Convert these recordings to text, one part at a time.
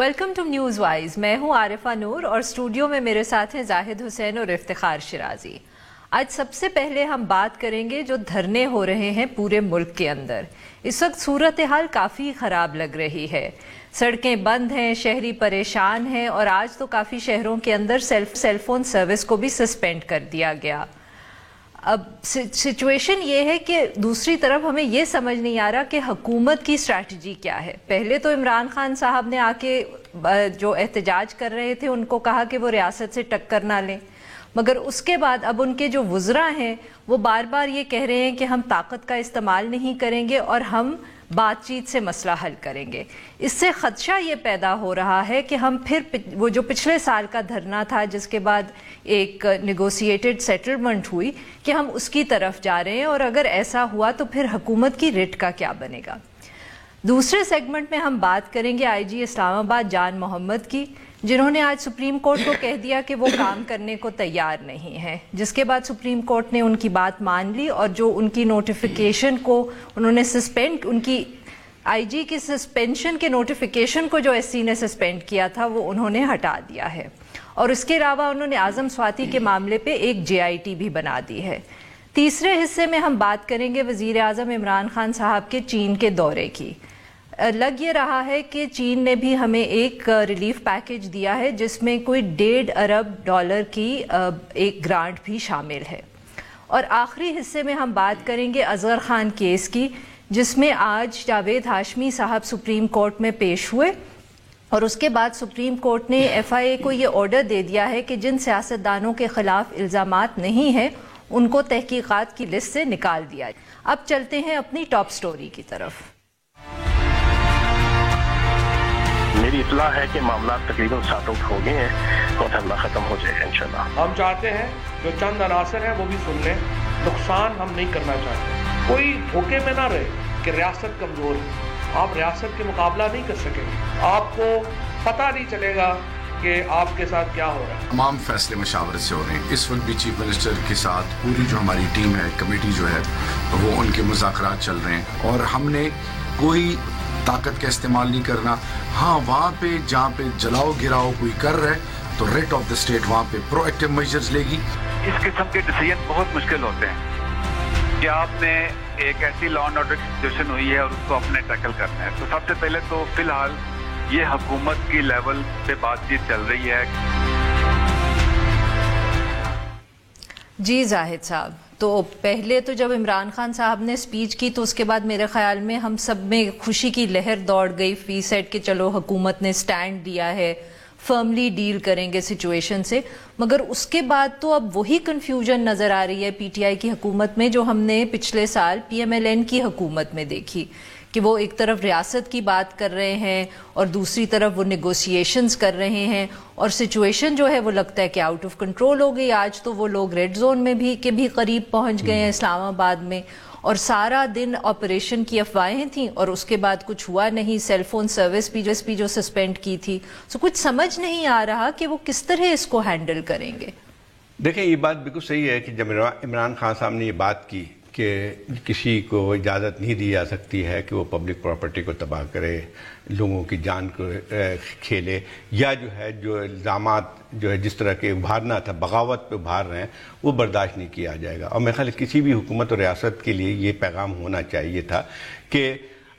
Welcome to news wise. میں ہوں عارفہ نور اور اسٹوڈیو میں میرے ساتھ ہیں زاہد حسین اور افتخار شرازی. آج سب سے پہلے ہم بات کریں گے جو دھرنے ہو رہے ہیں پورے ملک کے اندر. اس وقت صورتحال کافی خراب لگ رہی ہے. سڑکیں بند ہیں، شہری پریشان ہیں اور آج تو کافی شہروں کے اندر سیل فون سروس کو بھی سسپینڈ کر دیا گیا. اب سچویشن یہ ہے کہ دوسری طرف ہمیں یہ سمجھ نہیں آ رہا کہ حکومت کی اسٹریٹجی کیا ہے. پہلے تو عمران خان صاحب نے آ کے جو احتجاج کر رہے تھے ان کو کہا کہ وہ ریاست سے ٹکر نہ لیں، مگر اس کے بعد اب ان کے جو وزراء ہیں وہ بار بار یہ کہہ رہے ہیں کہ ہم طاقت کا استعمال نہیں کریں گے اور ہم بات چیت سے مسئلہ حل کریں گے. اس سے خدشہ یہ پیدا ہو رہا ہے کہ ہم پھر وہ جو پچھلے سال کا دھرنا تھا جس کے بعد ایک نیگوسیٹڈ سیٹلمنٹ ہوئی کہ ہم اس کی طرف جا رہے ہیں، اور اگر ایسا ہوا تو پھر حکومت کی رٹ کا کیا بنے گا. دوسرے سیگمنٹ میں ہم بات کریں گے آئی جی اسلام آباد جان محمد کی، جنہوں نے آج سپریم کورٹ کو کہہ دیا کہ وہ کام کرنے کو تیار نہیں ہے، جس کے بعد سپریم کورٹ نے ان کی بات مان لی اور جو ان کی نوٹیفیکیشن کو انہوں نے سسپینڈ، ان کی آئی جی کی سسپینشن کے نوٹیفیکیشن کو جو ایس سی نے سسپینڈ کیا تھا وہ انہوں نے ہٹا دیا ہے. اور اس کے علاوہ انہوں نے اعظم سواتی کے معاملے پہ ایک جے آئی ٹی بھی بنا دی ہے. تیسرے حصے میں ہم بات کریں گے وزیر اعظم عمران خان صاحب کے چین کے دورے کی. لگ یہ رہا ہے کہ چین نے بھی ہمیں ایک ریلیف پیکج دیا ہے جس میں کوئی $1.5 ارب کی ایک گرانٹ بھی شامل ہے. اور آخری حصے میں ہم بات کریں گے اصغر خان کیس کی، جس میں آج جاوید ہاشمی صاحب سپریم کورٹ میں پیش ہوئے اور اس کے بعد سپریم کورٹ نے ایف آئی اے کو یہ آرڈر دے دیا ہے کہ جن سیاستدانوں کے خلاف الزامات نہیں ہیں ان کو تحقیقات کی لسٹ سے نکال دیا جائے. اب چلتے ہیں اپنی ٹاپ سٹوری کی طرف. میری اطلاع ہے کہ معاملات تقریباً ساٹھ ہو گئے ہیں اور دھرنا ختم ہو جائے گا انشاءاللہ. ہم چاہتے ہیں جو چند عناصر ہیں وہ بھی سن لیں. نقصان ہم نہیں کرنا چاہتے. کوئی دھوکے میں نہ رہے کہ ریاست کمزور ہے. آپ ریاست کے مقابلہ نہیں کر سکیں گے. آپ کو پتہ نہیں چلے گا کہ آپ کے ساتھ کیا ہو رہا ہے. تمام فیصلے مشاورت سے ہو رہے ہیں. اس وقت بھی چیف منسٹر کے ساتھ پوری جو ہماری ٹیم ہے، کمیٹی جو ہے، وہ ان کے مذاکرات چل رہے ہیں اور ہم نے کوئی طاقت کا استعمال نہیں کرنا. ہاں، وہاں پہ جہاں پہ جلاؤ گراؤ کوئی کر رہا ہے تو ریٹ آف دا اسٹیٹ وہاں پہ پرو ایکٹیو میجرز لے گی. اس قسم کے ڈیسیژن بہت مشکل ہوتے ہیں کہ آپ نے ایک ایسی لا اینڈ آرڈر کی سچویشن ہوئی ہے اور اس کو آپ نے ٹیکل کرنا ہے. تو سب سے پہلے تو فی الحال یہ حکومت کی لیول پہ بات چیت چل رہی ہے. جی زاہد صاحب، تو پہلے تو جب عمران خان صاحب نے اسپیچ کی تو اس کے بعد میرے خیال میں ہم سب میں خوشی کی لہر دوڑ گئی. فی سیٹ کہ چلو حکومت نے سٹینڈ دیا ہے، فرملی ڈیل کریں گے سچویشن سے. مگر اس کے بعد تو اب وہی کنفیوژن نظر آ رہی ہے پی ٹی آئی کی حکومت میں جو ہم نے پچھلے سال پی ایم ایل این کی حکومت میں دیکھی، کہ وہ ایک طرف ریاست کی بات کر رہے ہیں اور دوسری طرف وہ نیگوسیشنز کر رہے ہیں اور سچویشن جو ہے وہ لگتا ہے کہ آؤٹ آف کنٹرول ہو گئی. آج تو وہ لوگ ریڈ زون میں بھی قریب پہنچ گئے ہیں اسلام آباد میں، اور سارا دن آپریشن کی افواہیں تھیں اور اس کے بعد کچھ ہوا نہیں. سیل فون سروس بھی جو سسپینڈ کی تھی. کچھ سمجھ نہیں آ رہا کہ وہ کس طرح اس کو ہینڈل کریں گے. دیکھیں، یہ بات بالکل صحیح ہے کہ جب عمران خان صاحب نے یہ بات کی کہ کسی کو اجازت نہیں دی جا سکتی ہے کہ وہ پبلک پراپرٹی کو تباہ کرے، لوگوں کی جان کو کھیلے، یا جو الزامات جو ہے جس طرح کے ابھارنا تھا، بغاوت پہ ابھار رہے ہیں، وہ برداشت نہیں کیا جائے گا. اور میرے خیال ہے کسی بھی حکومت اور ریاست کے لیے یہ پیغام ہونا چاہیے تھا کہ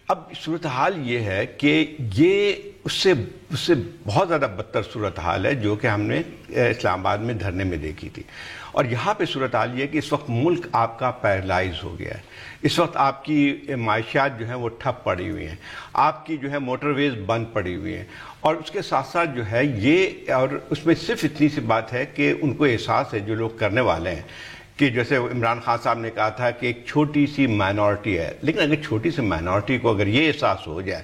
اب صورتحال یہ ہے کہ یہ اس سے بہت زیادہ بدتر صورتحال ہے جو کہ ہم نے اسلام آباد میں دھرنے میں دیکھی تھی. اور یہاں پہ صورتحال یہ ہے کہ اس وقت ملک آپ کا پیرالائز ہو گیا ہے. اس وقت آپ کی معاشیات جو ہیں وہ ٹھپ پڑی ہوئی ہیں، آپ کی جو ہے موٹر ویز بند پڑی ہوئی ہیں. اور اس کے ساتھ ساتھ جو ہے یہ، اور اس میں صرف اتنی سی بات ہے کہ ان کو احساس ہے جو لوگ کرنے والے ہیں کہ جیسے عمران خان صاحب نے کہا تھا کہ ایک چھوٹی سی مائنورٹی ہے، لیکن اگر چھوٹی سی مائنورٹی کو اگر یہ احساس ہو جائے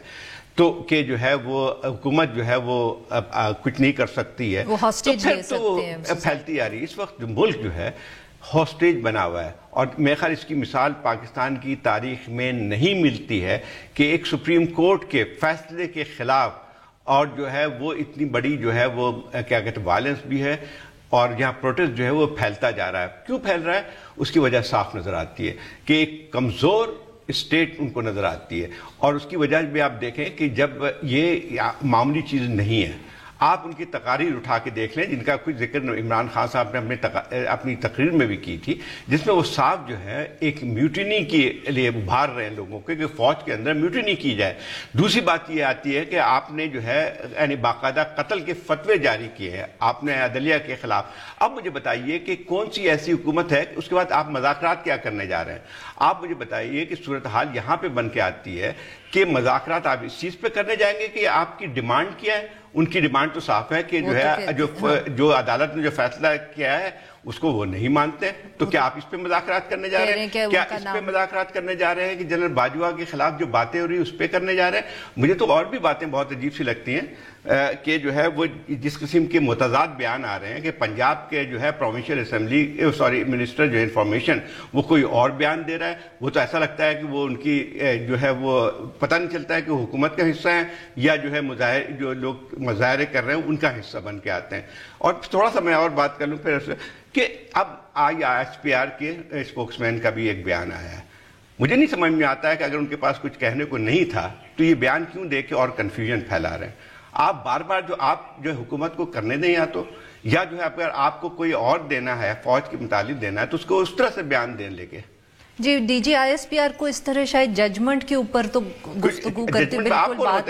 تو کہ جو ہے وہ حکومت جو ہے وہ کچھ نہیں کر سکتی ہے، وہ ہاسٹیج تو پھر تو پھیلتی آ رہی. اس وقت جو ملک جو ہے ہاسٹیج بنا ہوا ہے. اور میرے خیال اس کی مثال پاکستان کی تاریخ میں نہیں ملتی ہے کہ ایک سپریم کورٹ کے فیصلے کے خلاف اور جو ہے وہ اتنی بڑی جو ہے وہ کیا کہتے ہیں وائلنس بھی ہے، اور یہاں پروٹیسٹ جو ہے وہ پھیلتا جا رہا ہے. کیوں پھیل رہا ہے؟ اس کی وجہ صاف نظر آتی ہے کہ ایک کمزور اسٹیٹ ان کو نظر آتی ہے. اور اس کی وجہ بھی آپ دیکھیں کہ جب یہ معمولی چیز نہیں ہے, آپ ان کی تقاریر اٹھا کے دیکھ لیں جن کا کچھ ذکر عمران خان صاحب نے اپنی تقریر میں بھی کی تھی, جس میں وہ صاحب جو ہے ایک میوٹینی کے لیے ابھار رہے ہیں لوگوں کے کہ فوج کے اندر میوٹینی کی جائے. دوسری بات یہ آتی ہے کہ آپ نے جو ہے یعنی باقاعدہ قتل کے فتوے جاری کیے ہیں آپ نے عدلیہ کے خلاف. اب مجھے بتائیے کہ کون سی ایسی حکومت ہے, اس کے بعد آپ مذاکرات کیا کرنے جا رہے ہیں؟ آپ مجھے بتائیے کہ صورتحال یہاں پہ بن کے آتی ہے کہ مذاکرات آپ اس چیز پہ کرنے جائیں گے کہ آپ کی ڈیمانڈ کیا ہے. ان کی ڈیمانڈ تو صاف ہے کہ جو ہے جو عدالت نے جو فیصلہ کیا ہے اس کو وہ نہیں مانتے, تو کیا آپ اس پہ مذاکرات کرنے جا رہے ہیں؟ کیا اس پہ مذاکرات کرنے جا رہے ہیں کہ جنرل باجوہ کے خلاف جو باتیں ہو رہی ہیں اس پہ کرنے جا رہے ہیں؟ مجھے تو اور بھی باتیں بہت عجیب سی لگتی ہیں کہ جو ہے وہ جس قسم کے متضاد بیان آ رہے ہیں کہ پنجاب کے جو ہے پروونشل اسمبلی منسٹر جو انفارمیشن وہ کوئی اور بیان دے رہا ہے. وہ تو ایسا لگتا ہے کہ وہ ان کی جو ہے وہ پتہ نہیں چلتا ہے کہ وہ حکومت کا حصہ ہیں یا جو ہے جو لوگ مظاہرے کر رہے ہیں ان کا حصہ بن کے آتے ہیں. اور تھوڑا سا میں اور بات کر لوں پھر کہ اب ISPR کے اسپوکس مین کا بھی ایک بیان آیا ہے. مجھے نہیں سمجھ میں آتا ہے کہ اگر ان کے پاس کچھ کہنے کو نہیں تھا تو یہ بیان کیوں دے کے اور کنفیوژن پھیلا رہے ہیں. آپ بار بار جو حکومت کو کرنے دیں یا تو یا جو ہے اگر آپ کو کوئی اور دینا ہے فوج کے متعلق دینا ہے تو اس کو اس طرح سے بیان دیں لے کے. جی ڈی جی ISPR کو اس طرح شاید ججمنٹ کے اوپر تو گفتگو کرتے بالکل بات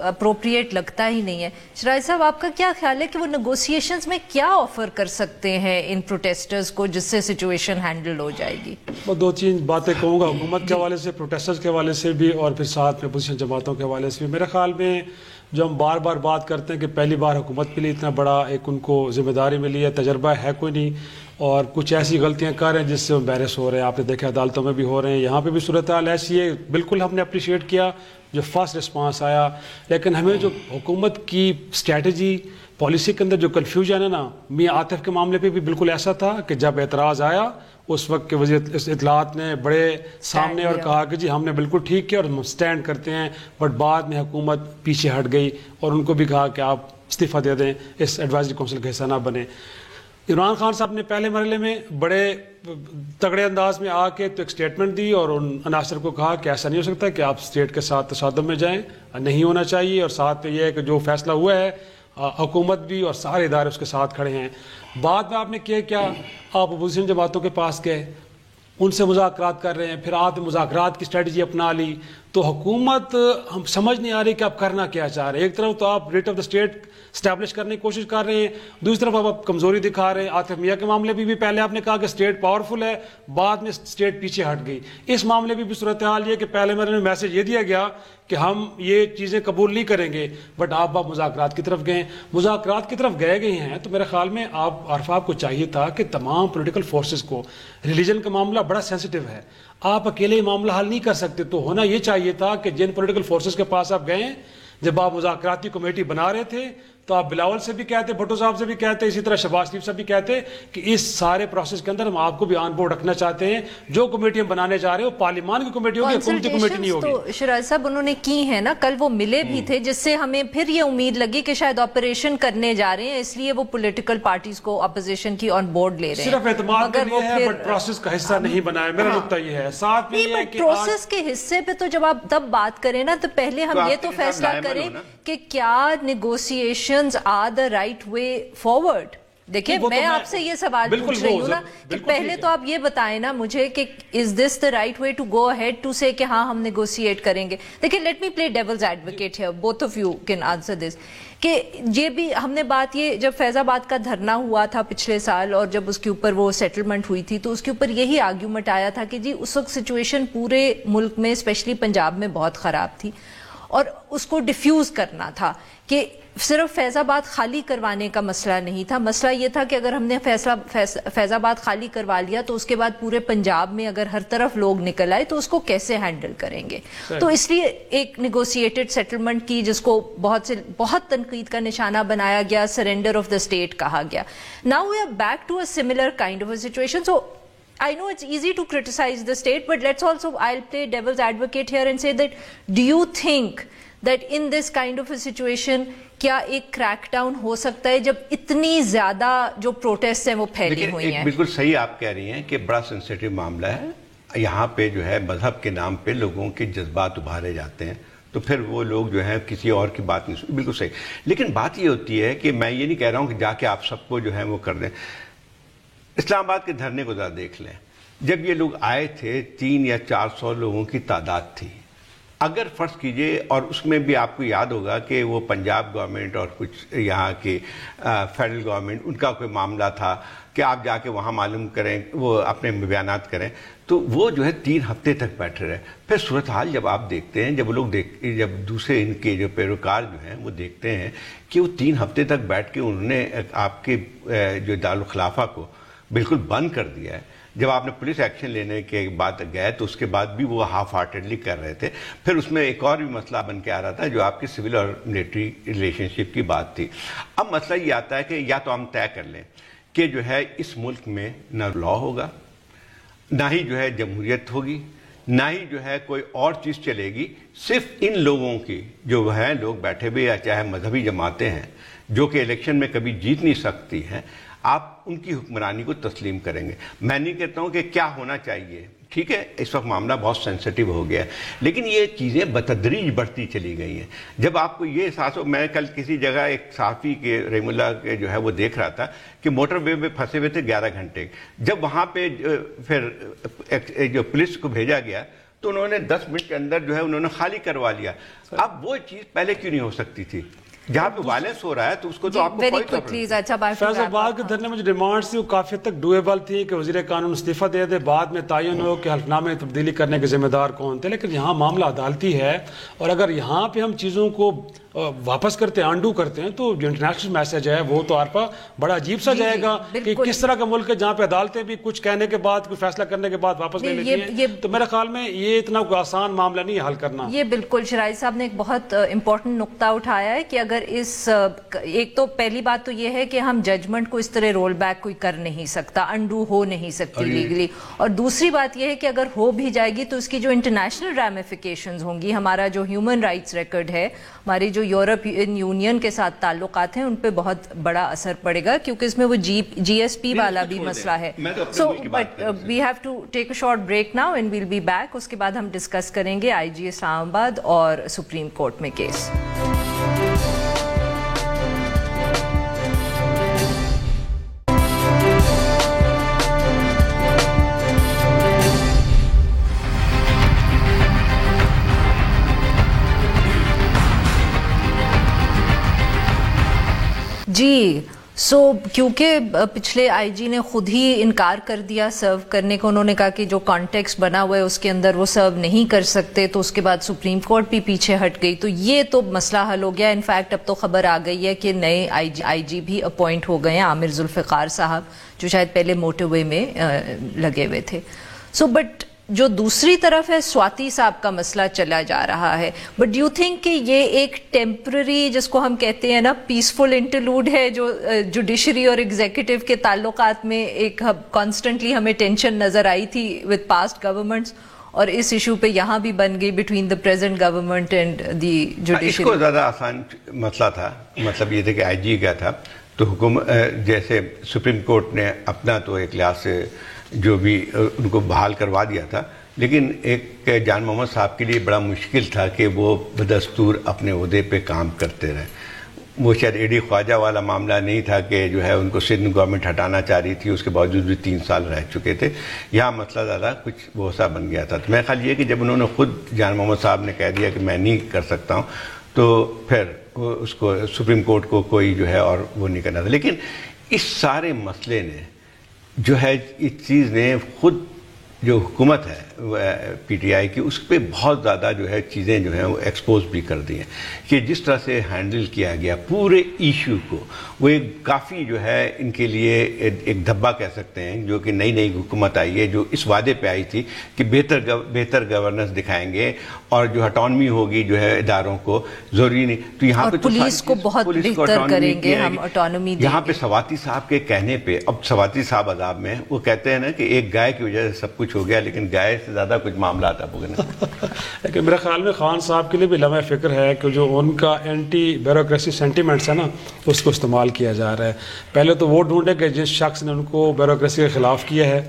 اپروپریٹ لگتا ہی نہیں ہے. شرائط صاحب آپ کا کیا خیال ہے کہ وہ نیگوسیشنز میں کیا آفر کر سکتے ہیں ان پروٹیسٹرز کو جس سے سچویشن ہینڈل ہو جائے گی؟ میں دو تین باتیں کہوں گا حکومت کے حوالے سے, پروٹیسٹرز کے حوالے سے بھی, اور پھر ساتھ میں اپوزیشن جماعتوں کے حوالے سے بھی. میرے خیال میں جو ہم بار بار بات کرتے ہیں کہ پہلی بار حکومت کے لیے اتنا بڑا ایک ان کو ذمہ داری ملی ہے, تجربہ ہے کوئی نہیں, اور کچھ ایسی غلطیاں کر رہے ہیں جس سے امبیرس ہو رہے ہیں. آپ نے دیکھا عدالتوں میں بھی ہو رہے ہیں, یہاں پہ بھی صورتحال ایسی ہے. بالکل ہم نے اپریشیٹ کیا جو فرسٹ رسپانس آیا, لیکن ہمیں جو حکومت کی اسٹریٹجی پالیسی کے اندر جو کنفیوژن ہے نا, میاں عاطف کے معاملے پہ بھی بالکل ایسا تھا کہ جب اعتراض آیا اس وقت کے وزیر اطلاعات نے بڑے سامنے اور کہا کہ جی ہم نے بالکل ٹھیک کیا اور ہم سٹینڈ کرتے ہیں, بٹ بعد میں حکومت پیچھے ہٹ گئی اور ان کو بھی کہا کہ آپ استعفیٰ دے دیں, اس ایڈوائزری کونسل کا حصہ نہ بنے. عمران خان صاحب نے پہلے مرحلے میں بڑے تگڑے انداز میں آ کے تو ایک سٹیٹمنٹ دی اور ان عناصر کو کہا کہ ایسا نہیں ہو سکتا کہ آپ اسٹیٹ کے ساتھ تصادم میں جائیں, نہیں ہونا چاہیے, اور ساتھ میں یہ ہے کہ جو فیصلہ ہوا ہے حکومت بھی اور سارے ادارے اس کے ساتھ کھڑے ہیں. بعد میں آپ نے کیا آپ اپوزیشن جماعتوں کے پاس گئے, ان سے مذاکرات کر رہے ہیں, پھر آپ نے مذاکرات کی اسٹریٹجی اپنا لی, تو حکومت ہم سمجھ نہیں آ رہی کہ آپ کرنا کیا چاہ رہے ہیں. ایک طرف تو آپ rate of the state establish کرنے کی کوشش کر رہے ہیں, دوسری طرف آپ کمزوری دکھا رہے ہیں. عاطف میاں کے معاملے بھی پہلے آپ نے کہا کہ اسٹیٹ پاورفل ہے, بعد میں اسٹیٹ پیچھے ہٹ گئی. اس معاملے میں بھی صورتحال یہ کہ پہلے مرحلے میں میسج یہ دیا گیا کہ ہم یہ چیزیں قبول نہیں کریں گے, بٹ آپ مذاکرات کی طرف گئے, مذاکرات کی طرف گئے ہیں. تو میرے خیال میں عرفات کو چاہیے تھا کہ تمام پولیٹیکل فورسز کو, ریلیجن کا معاملہ بڑا سینسٹیو ہے, آپ اکیلے یہ معاملہ حل نہیں کر سکتے, تو ہونا یہ چاہیے تھا کہ جن پولیٹیکل فورسز کے پاس آپ گئے, جب آپ مذاکراتی کمیٹی بنا رہے تھے تو آپ بلاول سے بھی کہتے, بھٹو صاحب سے بھی کہتے, اسی طرح شہباز شریف سے بھی کہتے کہ اس سارے پروسیس کے اندر ہم آپ کو بھی آن بورڈ رکھنا چاہتے ہیں. جو کمیٹیاں بنانے جا رہے ہیں وہ پارلیمان کی کمیٹی ہوگی, حکومتی کمیٹی نہیں ہوگی. تو شرائط صاحب انہوں نے کی ہیں نا, کل وہ ملے بھی تھے, جس سے ہمیں پھر یہ امید لگی کہ شاید آپریشن کرنے جا رہے ہیں, اس لیے وہ پولیٹیکل پارٹیز کو اپوزیشن کی آن بورڈ لے رہے ہیں. صرف اعتماد کر رہے ہیں بٹ پروسیس کا حصہ نہیں بنایا, میرا نقطہ یہ ہے. ساتھ میں یہ کہ پروسیس کے حصے پہ تو جب آپ تب بات کریں نا, تو پہلے ہم یہ تو فیصلہ کریں کہ کیا negotiations are the right way forward. دیکھیں میں آپ سے یہ سوال پوچھ رہی ہوں نا کہ پہلے تو آپ یہ بتائیں نا مجھے کہ is this the right way to go ahead to say کہ ہاں ہم نیگوشیٹ کریں گے. دیکھیں let me play devil's advocate here, both of you can answer this, کہ یہ بھی ہم نے بات, یہ جب فیض آباد کا دھرنا ہوا تھا پچھلے سال اور جب اس کے اوپر وہ سیٹلمنٹ ہوئی تھی, تو اس کے اوپر یہی آرگیومنٹ آیا تھا کہ جی اس وقت سچویشن پورے ملک میں اسپیشلی پنجاب میں بہت خراب تھی اور اس کو ڈیفیوز کرنا تھا, کہ صرف فیض آباد خالی کروانے کا مسئلہ نہیں تھا, مسئلہ یہ تھا کہ اگر ہم نے فیض آباد خالی کروا لیا تو اس کے بعد پورے پنجاب میں اگر ہر طرف لوگ نکل آئے تو اس کو کیسے ہینڈل کریں گے. تو اس لیے ایک نیگوشیٹڈ سیٹلمنٹ کی, جس کو بہت تنقید کا نشانہ بنایا گیا, سرنڈر آف دا اسٹیٹ کہا گیا. Now we are back to a similar kind of a situation. So I know it's easy to criticize the state, but I'll play devil's advocate here and say that, do you think that in this kind of a situation کیا ایک crack down ہو سکتا ہے جب اتنی زیادہ جو protest ہیں وہ پھیلی ہوئی ہیں؟ بالکل صحیح آپ کہہ رہی ہیں کہ بڑا سینسیٹیو معاملہ ہے, یہاں پہ جو ہے مذہب کے نام پہ لوگوں کے جذبات ابھارے جاتے ہیں تو پھر وہ لوگ جو ہیں کسی اور کی بات نہیں سنتے. بالکل صحیح. لیکن بات یہ ہوتی ہے کہ میں یہ نہیں کہہ رہا ہوں کہ جا کے آپ سب کو جو ہے وہ کر دیں. اسلام آباد کے دھرنے کو ذرا دیکھ لیں. جب یہ لوگ آئے تھے 300 یا 400 لوگوں کی تعداد تھی. اگر فرض کیجئے, اور اس میں بھی آپ کو یاد ہوگا کہ وہ پنجاب گورنمنٹ اور کچھ یہاں کی فیڈرل گورنمنٹ, ان کا کوئی معاملہ تھا کہ آپ جا کے وہاں معلوم کریں, وہ اپنے بیانات کریں, تو وہ جو ہے 3 ہفتے تک بیٹھے رہے. پھر صورتحال جب آپ دیکھتے ہیں, جب لوگ جب دوسرے ان کے جو پیروکار جو ہیں وہ دیکھتے ہیں کہ وہ 3 ہفتے تک بیٹھ کے انہوں نے آپ کے جو دارالخلافہ کو بالکل بند کر دیا ہے. جب آپ نے پولیس ایکشن لینے کے بعد گئے تو اس کے بعد بھی وہ ہاف ہارٹیڈلی کر رہے تھے. پھر اس میں ایک اور بھی مسئلہ بن کے آ رہا تھا جو آپ کی سول اور ملٹری ریلیشن شپ کی بات تھی. اب مسئلہ یہ آتا ہے کہ یا تو ہم طے کر لیں کہ جو ہے اس ملک میں نہ لا ہوگا, نہ ہی جو ہے جمہوریت ہوگی, نہ ہی جو ہے کوئی اور چیز چلے گی. صرف ان لوگوں کی جو ہے لوگ بیٹھے ہوئے, یا چاہے مذہبی جماعتیں ہیں جو کہ الیکشن میں کبھی جیت نہیں سکتی ہیں, آپ ان کی حکمرانی کو تسلیم کریں گے. میں نہیں کہتا ہوں کہ کیا ہونا چاہیے, ٹھیک ہے, اس وقت معاملہ بہت سینسٹیو ہو گیا ہے, لیکن یہ چیزیں بتدریج بڑھتی چلی گئی ہیں. جب آپ کو یہ احساس ہو, میں کل کسی جگہ ایک صحافی کے رحم اللہ کے جو ہے وہ دیکھ رہا تھا کہ موٹر وے میں پھنسے ہوئے تھے 11 گھنٹے. جب وہاں پہ پھر جو پولیس کو بھیجا گیا تو انہوں نے 10 منٹ کے اندر جو ہے انہوں نے خالی کروا لیا. اب وہ چیز پہلے کیوں نہیں ہو سکتی تھی؟ جہاں پہ وائلنس ہو رہا ہے تو اس کو تو آپ کو فیض آباد کے دھرنے میں جو ڈیمانڈس تھی وہ کافی حد تک ڈویبل تھی کہ وزیر قانون استعفیٰ دے دے, بعد میں تعین ہو کہ حلفنامے تبدیلی کرنے کے ذمہ دار کون تھے. لیکن یہاں معاملہ عدالتی ہے, اور اگر یہاں پہ ہم چیزوں کو واپس کرتے ہیں, انڈو کرتے ہیں, تو جو انٹرنیشنل میسج ہے وہ تو عارفہ بڑا عجیب سا جائے گا کہ کس طرح کا ملک ہے جہاں پہ عدالتیں بھی کچھ کہنے کے بعد, کوئی فیصلہ کرنے کے بعد واپس لے لیتی ہیں. تو میرے خیال میں یہ اتنا کوئی آسان معاملہ نہیں ہے حل کرنا. یہ بالکل شرائع صاحب نے ایک بہت امپورٹنٹ نقطہ اٹھایا ہے کہ اگر اس ایک تو پہلی بات تو یہ ہے کہ ہم ججمنٹ کو اس طرح رول بیک کوئی کر نہیں سکتا, انڈو ہو نہیں سکتی لیگلی. اور دوسری بات یہ ہے کہ اگر ہو بھی جائے گی تو اس کی جو انٹرنیشنل ریمیفیکیشنز ہوں گی, ہمارا جو ہیومن رائٹس ریکارڈ ہے, ہماری جو یورپین یونین کے ساتھ تعلقات ہیں, ان پہ بہت بڑا اثر پڑے گا, کیونکہ اس میں وہ جی ایس پی والا بھی مسئلہ ہے. So but we have to take a short break now and we'll be back. اس کے بعد ہم ڈسکس کریں گے آئی جی اسلام آباد اور سپریم کورٹ میں کیس. جی کیونکہ پچھلے آئی جی نے خود ہی انکار کر دیا سرو کرنے کو, انہوں نے کہا کہ جو کانٹیکسٹ بنا ہوا ہے اس کے اندر وہ سرو نہیں کر سکتے, تو اس کے بعد سپریم کورٹ بھی پیچھے ہٹ گئی, تو یہ تو مسئلہ حل ہو گیا. انفیکٹ اب تو خبر آ گئی ہے کہ نئے آئی جی بھی اپوائنٹ ہو گئے ہیں, عامر ذوالفقار صاحب, جو شاید پہلے موٹر وے میں لگے ہوئے تھے. بٹ جو دوسری طرف ہے, سواتی صاحب کا مسئلہ چلا جا رہا ہے. بٹ ڈو یو تھنک کہ یہ ایک ٹیمپرری, جس کو ہم کہتے ہیں نا, پیسفل انٹرلوڈ ہے جو جوڈیشری اور ایگزیکٹو کے تعلقات میں ایک کانسٹنٹلی ہمیں ٹینشن نظر آئی تھی ود پاسٹ گورنمنٹس, اور اس ایشو پہ یہاں بھی بن گئی between the present government and the judiciary? اس کو زیادہ آسان مسئلہ تھا. مطلب یہ تھا کہ آئی جی گیا تھا تو حکومت, جیسے سپریم کورٹ نے اپنا تو ایک لحاظ سے جو بھی ان کو بحال کروا دیا تھا, لیکن ایک جان محمد صاحب کے لیے بڑا مشکل تھا کہ وہ بدستور اپنے عہدے پہ کام کرتے رہے. وہ شاید اے ڈی خواجہ والا معاملہ نہیں تھا کہ جو ہے ان کو سندھ گورنمنٹ ہٹانا چاہ رہی تھی, اس کے باوجود بھی 3 سال رہ چکے تھے. یہاں مسئلہ زیادہ کچھ وہ سا بن گیا تھا. تو میرا خیال یہ کہ جب انہوں نے خود جان محمد صاحب نے کہہ دیا کہ میں نہیں کر سکتا ہوں, تو پھر اس کو سپریم کورٹ کو کوئی جو ہے اور وہ نہیں کرنا تھا. لیکن اس سارے مسئلے نے جو ہے, اس چیز نے خود جو حکومت ہے پی ٹی آئی کی, اس پہ بہت زیادہ جو ہے چیزیں جو ہیں وہ ایکسپوز بھی کر دی ہیں کہ جس طرح سے ہینڈل کیا گیا پورے ایشو کو, وہ ایک کافی جو ہے ان کے لیے ایک دھبا کہہ سکتے ہیں, جو کہ نئی حکومت آئی ہے, جو اس وعدے پہ آئی تھی کہ بہتر گورننس دکھائیں گے اور جو اٹانومی ہوگی جو ہے اداروں کو, ضروری نہیں تو یہاں پہ پولیس کو بہت بہتر کریں گے ہم, اٹانومی دیں گے. یہاں پہ سواتی صاحب کے کہنے پہ, اب سواتی صاحب عذاب میں, وہ کہتے ہیں نا کہ ایک گائے کی وجہ سے سب کچھ ہو گیا, لیکن گائے سے زیادہ کچھ معاملات اب ہو گئے. لیکن میرے خیال میں خان صاحب کے لیے بھی لمحہ فکر ہے کہ جو ان کا اینٹی بیوروکریسی سینٹیمنٹس ہے نا, اس کو استعمال کیا جا رہا ہے. پہلے تو وہ ڈھونڈے کہ جس شخص نے ان کو بیوروکریسی کے خلاف کیا ہے,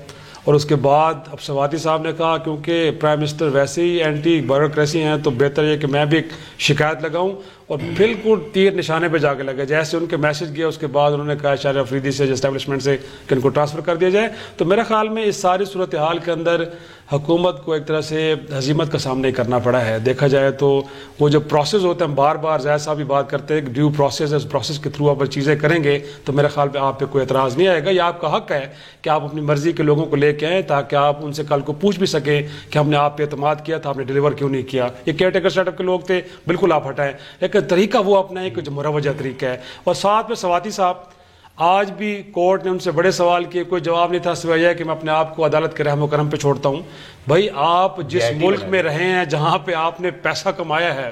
اور اس کے بعد اب سواتی صاحب نے کہا کیونکہ پرائم منسٹر ویسے ہی اینٹی بیوروکریسی ہیں تو بہتر یہ کہ میں بھی ایک شکایت لگاؤں، اور بالکل تیر نشانے پہ جا کے لگا. جیسے ان کے میسج گیا اس کے بعد انہوں نے کہا شاہر افریدی سے اسٹیبلشمنٹ سے کہ ان کو ٹرانسفر کر دیا جائے. تو میرے خیال میں اس ساری صورتحال کے اندر حکومت کو ایک طرح سے ہزیمت کا سامنا ہی کرنا پڑا ہے. دیکھا جائے تو وہ جو پروسیس ہوتا ہے، ہم بار بار زاہد صاحب بھی بات کرتے ہیں کہ ڈیو پروسیس ہے، اس پروسیس کے تھرو آپ چیزیں کریں گے تو میرے خیال میں آپ پہ کوئی اعتراض نہیں آئے گا. یہ آپ کا حق ہے کہ آپ اپنی مرضی کے لوگوں کو لے کے آئیں تاکہ آپ ان سے کل کو پوچھ بھی سکیں کہ ہم نے آپ پہ اعتماد کیا تھا، آپ نے ڈیلیور کیوں نہیں کیا. یہ کیئر ٹیکر سیٹ اپ کے لوگ تھے، بالکل آپ ہٹائیں، لیکن طریقہ وہ اپنا ایک جو مروجہ طریقہ ہے. اور ساتھ میں سواتی صاحب آج بھی کورٹ نے ان سے بڑے سوال کیے، کوئی جواب نہیں تھا سوائے یہ کہ میں اپنے آپ کو عدالت کے رحم و کرم پہ چھوڑتا ہوں. بھائی آپ جس ملک میں رہے ہیں جہاں پہ آپ نے پیسہ کمایا ہے،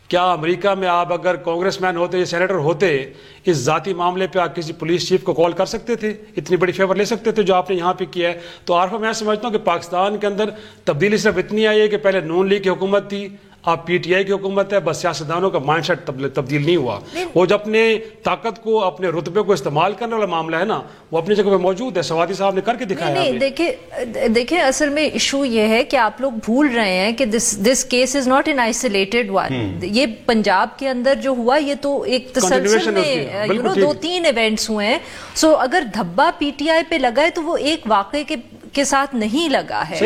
کیا امریکہ میں آپ اگر کانگریس مین ہوتے یا سینیٹر ہوتے اس ذاتی معاملے پہ آپ کسی پولیس چیف کو کال کر سکتے تھے؟ اتنی بڑی فیور لے سکتے تھے جو آپ نے یہاں پہ کیا ہے؟ تو عارفہ میں سمجھتا ہوں کہ پاکستان کے اندر تبدیلی صرف اتنی آئی ہے کہ پہلے نون لیگ کی حکومت تھی، آپ پی ٹی آئی کی حکومت ہے، بس سیاستدانوں کا مائنڈ سیٹ تبدیل نہیں ہوا. وہ جو اپنے طاقت کو اپنے رتبے کو استعمال کرنے والا معاملہ ہے نا وہ اپنی جگہ پہ موجود ہے. سواتی صاحب نے کر کے دکھایا. نہیں دیکھیں اصل میں ایشو یہ ہے کہ آپ لوگ بھول رہے ہیں کہ this case is not an isolated one. یہ پنجاب کے اندر جو ہوا یہ تو ایک تسلسل میں 2-3 ایونٹس ہوئے ہیں. سو اگر دھبا پی ٹی آئی پہ لگا ہے تو وہ ایک واقعے کے ساتھ نہیں لگا ہے.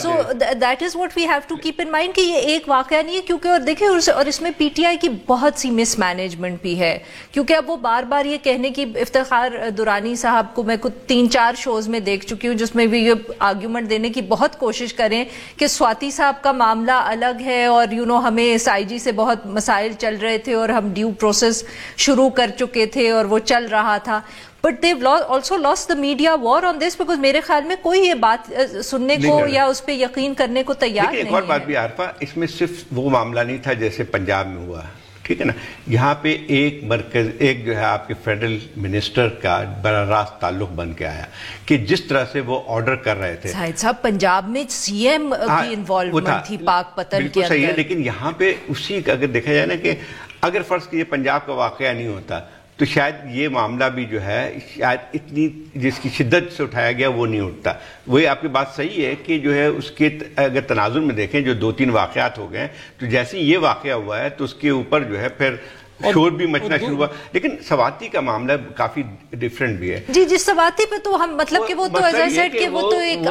So that is what we have to keep in mind کہ یہ ایک واقعہ نہیں ہے. کیونکہ اور دیکھیں اور اس میں پی ٹی آئی کی بہت سی مس مینجمنٹ بھی ہے. کیونکہ اب وہ بار بار یہ کہنے کی افتخار درانی صاحب کو میں کچھ 3-4 شوز میں دیکھ چکی ہوں جس میں بھی یہ آرگیومنٹ دینے کی بہت کوشش کریں کہ سواتی صاحب کا معاملہ الگ ہے اور ہمیں اس آئی جی سے بہت مسائل چل رہے تھے اور ہم ڈیو پروسیس شروع کر چکے تھے اور وہ چل رہا تھا. But they've also lost the media war on this because میرے خیال میں کوئی یہ بات سننے کو یا اس پہ یقین کرنے کو تیار نہیں ہے. ایک اور بات بھی عارفہ، اس میں صرف وہ معاملہ نہیں تھا جیسے پنجاب میں ہوا، ٹھیک ہے نا. یہاں پہ ایک جو ہے آپ کے فیڈرل منسٹر کا براہ راست تعلق بن کے آیا کہ جس طرح سے وہ آرڈر کر رہے تھے. زاہد صاحب پنجاب میں سی ایم کی انوالومنٹ تھی پاک پتن کے اندر. صحیح ہے، لیکن یہاں پہ اسی کا اگر دیکھا جائے نا کہ اگر فرض کیجیے پنجاب کا واقعہ نہیں ہوتا تو شاید یہ معاملہ بھی جو ہے شاید اتنی جس کی شدت سے اٹھایا گیا وہ نہیں اٹھتا. وہی آپ کی بات صحیح ہے کہ جو ہے اس کے اگر تناظر میں دیکھیں جو 2-3 واقعات ہو گئے تو جیسے یہ واقعہ ہوا ہے تو اس کے اوپر جو ہے پھر شور بھی مچنا شروع ہوا. لیکن سواتی کا معاملہ کافی ڈیفرنٹ بھی ہے. جی سواتی پہ تو ہم مطلب کہ وہ تو ایز آئی سیڈ کہ وہ تو ایک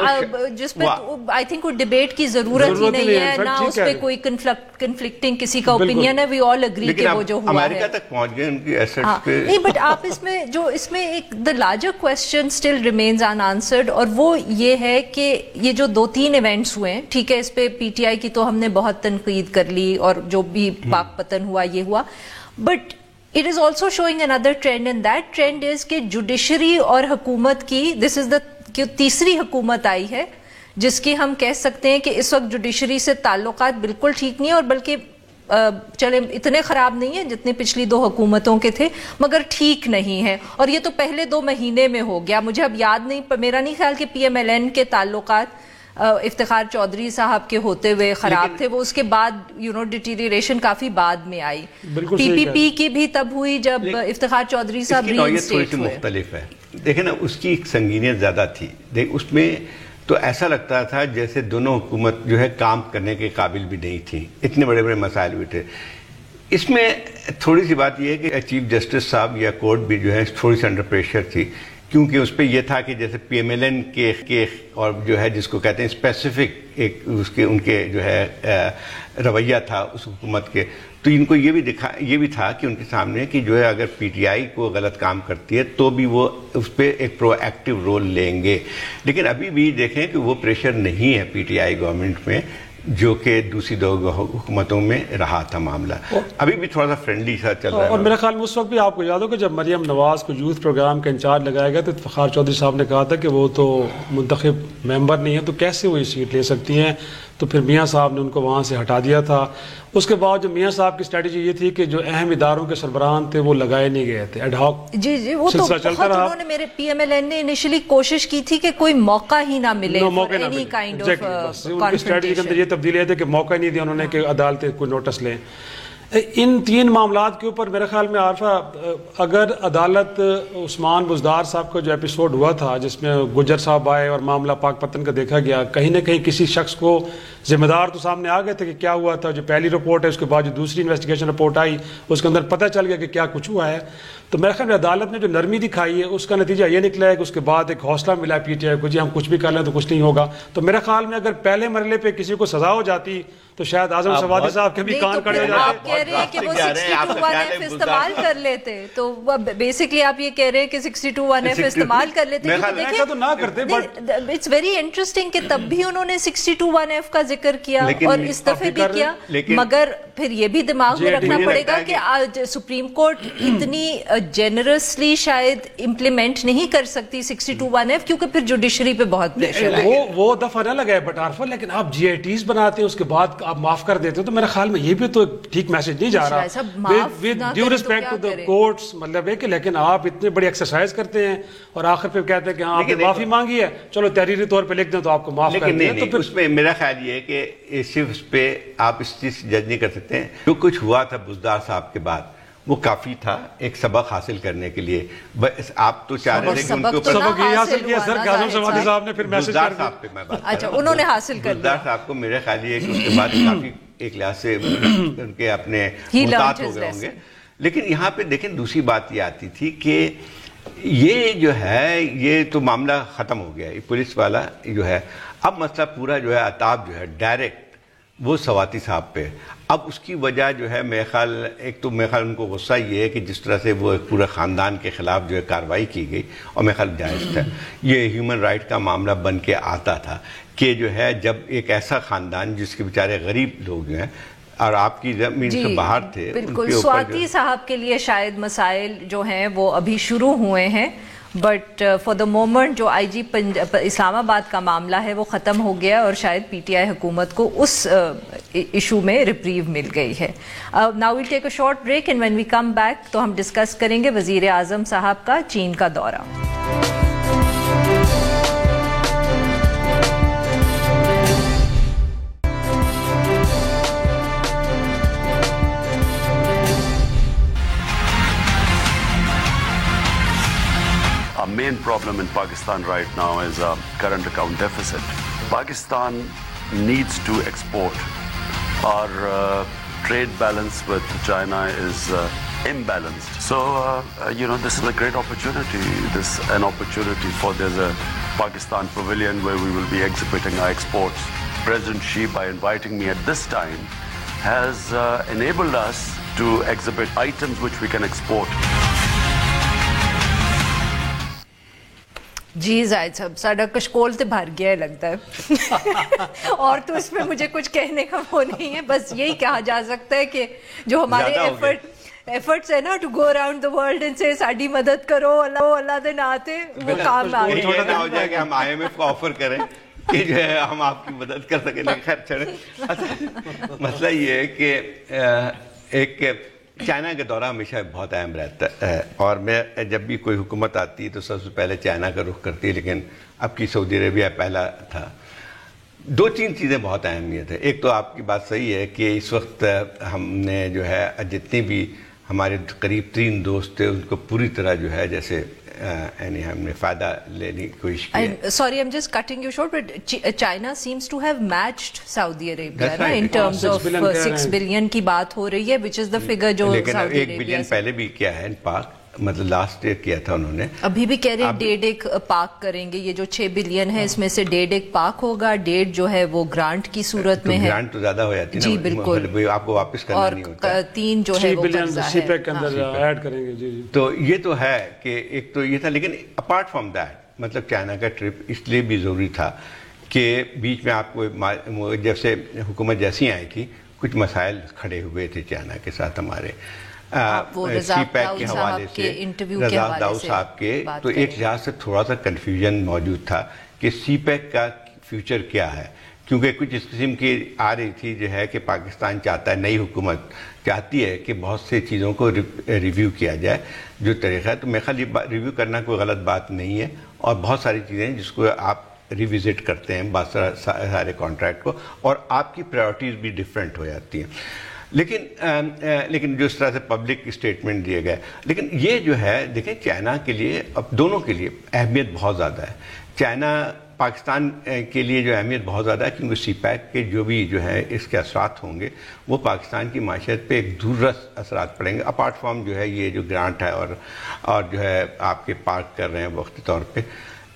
جس پہ آئی تھنک کوئی ڈیبیٹ کی ضرورت ہی نہیں ہے، نہ اس پہ کوئی کنفلکٹنگ کسی کا اوپینین ہے. وی آل اگری کہ وہ جو ہوا ہے امریکہ تک پہنچ گئے ان کی ایسٹس پہ. نہیں بٹ آپ اس میں ایک the larger question still remains unanswered اور وہ یہ ہے کہ یہ جو 2-3 ایونٹس ہوئے ہیں، ٹھیک ہے اس پہ پی ٹی آئی کی تو ہم نے بہت تنقید کر لی اور جو بھی پاک پتن ہوا یہ ہوا. But it is also showing another trend and that trend is کہ جوڈیشری اور حکومت کی this is the تیسری حکومت آئی ہے جس کی ہم کہہ سکتے ہیں کہ اس وقت جوڈیشری سے تعلقات بالکل ٹھیک نہیں اور بلکہ چلے اتنے خراب نہیں ہیں جتنے پچھلی 2 حکومتوں کے تھے مگر ٹھیک نہیں ہے. اور یہ تو پہلے 2 مہینے میں ہو گیا. مجھے اب یاد نہیں، میرا نہیں خیال کہ پی ایم ایل این کے تعلقات افتخار چودھری صاحب کے ہوتے ہوئے خراب تھے. وہ اس کے بعد ڈیٹیریشن کافی بعد میں آئی. پی پی پی کی بھی تب ہوئی جب افتخار چودھری صاحب ری انسٹیٹ ہوئے. مختلف ہے، دیکھیں نا اس کی سنگینیت زیادہ تھی. اس میں تو ایسا لگتا تھا جیسے دونوں حکومت جو ہے کام کرنے کے قابل بھی نہیں تھی، اتنے بڑے بڑے مسائل بھی تھے. اس میں تھوڑی سی بات یہ ہے کہ چیف جسٹس صاحب یا کورٹ بھی جو ہے تھوڑی سی انڈر پریشر تھی کیونکہ اس پہ یہ تھا کہ جیسے پی ایم ایل این کے اور جو ہے جس کو کہتے ہیں اسپیسیفک ایک ان کے جو ہے رویہ تھا اس حکومت کے. تو ان کو یہ بھی تھا کہ ان کے سامنے کہ جو ہے اگر پی ٹی آئی کو غلط کام کرتی ہے تو بھی وہ اس پہ ایک پرو ایکٹیو رول لیں گے. لیکن ابھی بھی دیکھیں کہ وہ پریشر نہیں ہے پی ٹی آئی گورنمنٹ میں جو کہ دوسری 2 حکومتوں میں رہا تھا معاملہ. ابھی بھی تھوڑا سا فرینڈلی سا چل رہا ہے. اور میرے خیال میں اس وقت بھی آپ کو یاد ہو کہ جب مریم نواز کو یوتھ پروگرام کا انچارج لگایا گیا تو افتخار چودھری صاحب نے کہا تھا کہ وہ تو منتخب ممبر نہیں ہے تو کیسے وہ یہ سیٹ لے سکتی ہیں. تو پھر میاں صاحب نے ان کو وہاں سے ہٹا دیا تھا. اس کے بعد جو میاں صاحب کی اسٹریٹجی یہ تھی کہ جو اہم اداروں کے سربراہان تھے وہ لگائے نہیں گئے تھے. ایڈ ہاک جی وہ تو بہت انہوں نے میرے پی ایم ایل این نے انیشلی کوشش کی تھی کہ کوئی موقع ہی نہ ملے. اسٹریٹجی کے اندر یہ تبدیلی ہے کہ موقع نہیں دیا انہوں نے کہ عدالتیں کوئی نوٹس لیں. ان تین معاملات کے اوپر میرے خیال میں عارفہ اگر عدالت عثمان بزدار صاحب کا جو ایپیسوڈ ہوا تھا جس میں گجر صاحب آئے اور معاملہ پاک پتن کا دیکھا گیا، کہیں نہ کہیں کسی شخص کو ذمہ دار تو سامنے آ گئے تھے کہ کیا ہوا تھا. جو پہلی رپورٹ ہے اس کے بعد جو دوسری انویسٹیگیشن رپورٹ آئی اس کے اندر پتہ چل گیا کہ کیا کچھ ہوا ہے. تو میرے خیال میں عدالت نے جو نرمی دکھائی ہے اس کا نتیجہ یہ نکلا ہے کہ اس کے بعد ایک حوصلہ ملا پی ٹی آئی کو، جی ہم کچھ بھی کر لیں تو کچھ نہیں ہوگا. تو میرے خیال میں اگر پہلے مرحلے پہ کسی کو سزا ہو جاتی تو شاید اعظم سوادی صاحب کے بھی کان کھڑے ہو جاتے. آپ کہہ رہے ہیں کہ وہ 62(1)F استعمال کر لیتے، تو بیسکلی آپ یہ کہہ رہے ہیں کہ 62(1)F استعمال کر لیتے. تو نہ کرتے. اٹس ویری انٹرسٹنگ کہ تب بھی انہوں نے 62(1)F کا ذکر کیا اور اس دفعہ بھی کیا، مگر پھر یہ بھی دماغ میں رکھنا پڑے گا کہ آج سپریم کورٹ اتنی جنرسلی شاید امپلیمنٹ نہیں کر سکتی 62(1)F کیونکہ پھر جوڈیشری پہ بہت پریشر ہے. وہ دفعہ نہ لگائے بٹ عارفہ، لیکن آپ جی آئی ٹیز بناتے ہیں اس کے بعد آپ معاف کر دیتے ہو تو میرے خیال میں یہ بھی تو ٹھیک میسج نہیں جا رہا. With due respect to the courts, مطلب ہے کہ لیکن آپ اتنے بڑی ایکسرسائز کرتے ہیں اور آخر پہ کہتے ہیں کہ ہاں آپ نے معافی مانگی ہے، چلو تحریری طور پہ لکھ دیں تو آپ کو معاف کر دیں. تو پھر اس میں میرا خیال یہ ہے کہ صرف اس پہ آپ اس چیز جج نہیں کر سکتے ہیں. جو کچھ ہوا تھا بزدار صاحب کے بعد وہ کافی تھا ایک سبق حاصل کرنے کے لیے. آپ تو چاہ رہے تھے کہ ان کے اوپر سبق یہ حاصل کیا سر کہ اعظم سوادی صاحب نے پھر میسج بزدار صاحب پہ میں بات اچھا انہوں نے حاصل کر بزدار صاحب کو میرے خیال یہ ہے کہ اس کے بعد کافی ایک لحاظ سے ان کے اپنے محتاط ہو گئے ہوں گے. لیکن یہاں پہ دیکھیں دوسری بات یہ آتی تھی کہ یہ جو ہے یہ تو معاملہ ختم ہو گیا. یہ پولیس والا جو ہے اب مسئلہ پورا جو ہے عطاب جو ہے ڈائریکٹ وہ سواتی صاحب پہ. اب اس کی وجہ جو ہے میرے خیال ایک تو میرے خیال ان کو غصہ یہ ہے کہ جس طرح سے وہ پورے خاندان کے خلاف جو ہے کارروائی کی گئی اور میرے خیال جائز تھا. یہ ہیومن رائٹ کا معاملہ بن کے آتا تھا کہ جو ہے جب ایک ایسا خاندان جس کے بیچارے غریب لوگ ہیں اور آپ کی زمین سے باہر تھے. بالکل سواتی صاحب کے لیے شاید مسائل جو ہیں وہ ابھی شروع ہوئے ہیں، بٹ فار دا مومنٹ جو آئی جی اسلام آباد کا معاملہ ہے وہ ختم ہو گیا اور شاید پی ٹی آئی حکومت کو اس ایشو میں ریپریو مل گئی ہے. Now we'll take a short break and when we come back تو ہم ڈسکس کریں گے وزیر اعظم صاحب کا چین کا دورہ. Our main problem in Pakistan right now is a current account deficit. Pakistan needs to export. Our trade balance with China is imbalanced. So, this is a great opportunity. This is an opportunity there's a Pakistan pavilion where we will be exhibiting our exports. President Xi, by inviting me at this time, has enabled us to exhibit items which we can export. جی زاہد صاحب ساڈا کشکول تے بھر گیا ہے لگتا ہے اور تو اس میں مجھے کچھ کہنے کا وہ نہیں ہے. بس یہی کہا جا سکتا ہے کہ جو ہمارے ایفرٹس ہے نا to go around the world and سے ساڈی مدد کرو اللہ دے ناتے وہ کام آ گیا. چھوٹا ہو جائے کہ ہم آئی ایم ایف کو آفر کریں کہ جو ہے ہم آپ کی مدد کر سکیں. لیکن خیر چھڑے مسئلہ یہ ہے کہ ایک چائنا کا دورہ ہمیشہ بہت اہم رہتا ہے اور میں جب بھی کوئی حکومت آتی ہے تو سب سے پہلے چائنا کا رخ کرتی ہے. لیکن اب کی سعودی عربیہ پہلا تھا. دو تین چیزیں بہت اہمیت ہے. ایک تو آپ کی بات صحیح ہے کہ اس وقت ہم نے جو ہے جتنے بھی ہمارے قریب ترین دوست تھے ان کو پوری طرح جو ہے جیسے یعنی ہم نے فائدہ لینے کی کوشش کی. Sorry, I'm just cutting you short, but China seems to have matched Saudi Arabia in terms of 6 billion کی بات ہو رہی ہے, which is the figure جو لیکن 1 بلین پہلے بھی کیا ہے پاک, مطلب لاسٹ ایئر کیا تھا انہوں نے. ابھی بھی کہہ رہے ہیں 1.5 پاک کریں گے. یہ جو 6 بلین ہے اس میں سے 1.5 پاک ہوگا, 1.5 جو ہے وہ گرانٹ کی صورت میں ہے. گرانٹ تو زیادہ ہو جاتی ہے جی بالکل, آپ کو واپس کرنا نہیں ہوتا. اور 3 جو ہے وہ قرضہ سی پیک کے اندر ایڈ کریں گے. جی تو یہ تو ہے کہ ایک تو یہ تھا. لیکن اپارٹ فرام دیٹ مطلب چائنا کا ٹرپ اس لیے بھی ضروری تھا کہ بیچ میں آپ کو جب سے حکومت جیسی آئی تھی کچھ مسائل کھڑے ہوئے تھے چائنا کے ساتھ ہمارے سی پیک کے حوالے سے, رضا داؤد صاحب کے. تو ایک لحاظ سے تھوڑا سا کنفیوژن موجود تھا کہ سی پیک کا فیوچر کیا ہے, کیونکہ کچھ اس قسم کی آ رہی تھی جو ہے کہ پاکستان چاہتا ہے, نئی حکومت چاہتی ہے کہ بہت سے چیزوں کو ریویو کیا جائے جو طریقہ ہے. تو میرے خیال یہ ریویو کرنا کوئی غلط بات نہیں ہے, اور بہت ساری چیزیں ہیں جس کو آپ ریوزٹ کرتے ہیں بہت سارے کانٹریکٹ کو, اور آپ کی پرائیورٹیز بھی ڈفرینٹ ہو جاتی ہیں. لیکن جو اس طرح سے پبلک اسٹیٹمنٹ دیے گئے، لیکن یہ جو ہے دیکھیں چائنا کے لیے اب دونوں کے لیے اہمیت بہت زیادہ ہے. چائنا پاکستان کے لیے جو اہمیت بہت زیادہ ہے کیونکہ سی پیک کے جو بھی جو ہے اس کے اثرات ہوں گے وہ پاکستان کی معیشت پہ ایک دور رس اثرات پڑیں گے، اپارٹ فرام جو ہے یہ جو گرانٹ ہے اور جو ہے آپ کے پارک کر رہے ہیں وقتی طور پہ.